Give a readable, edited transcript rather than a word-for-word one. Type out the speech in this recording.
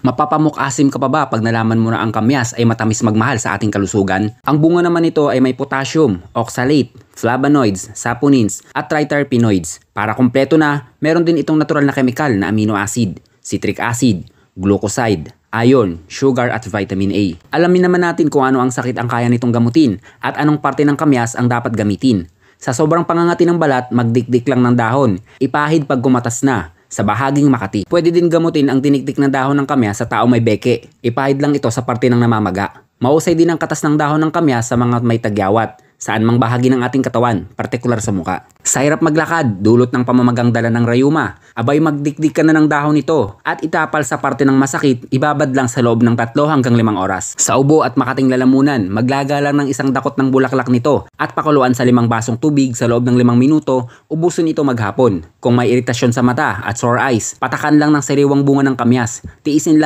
Mapapamuk-asim ka pa ba pag nalaman mo na ang kamyas ay matamis magmahal sa ating kalusugan? Ang bunga naman nito ay may potassium, oxalate, flavonoids, saponins at triterpenoids. Para kumpleto na, meron din itong natural na kemikal na amino acid, citric acid, glucoside, iron, sugar at vitamin A. Alamin naman natin kung ano ang sakit ang kaya nitong gamutin at anong parte ng kamyas ang dapat gamitin. Sa sobrang pangangati ng balat, magdikdik lang ng dahon. Ipahid pag gumatas na. Sa bahaging makati, pwede din gamutin ang tiniktik na dahon ng kamyas sa tao may beke. Ipahid lang ito sa parte ng namamaga. Mausay din ang katas ng dahon ng kamyas sa mga may tagyawat, saan mang bahagi ng ating katawan, partikular sa muka. Sa hirap maglakad, dulot ng pamamagang dala ng rayuma, abay magdikdik ka na ng dahon nito at itapal sa parte ng masakit, ibabad lang sa loob ng 3 hanggang 5 oras. Sa ubo at makating lalamunan, maglaga lang ng isang dakot ng bulaklak nito at pakuluan sa 5 basong tubig sa loob ng 5 minuto, ubusin ito maghapon. Kung may iritasyon sa mata at sore eyes, patakan lang ng sariwang bunga ng kamyas, tiisin lang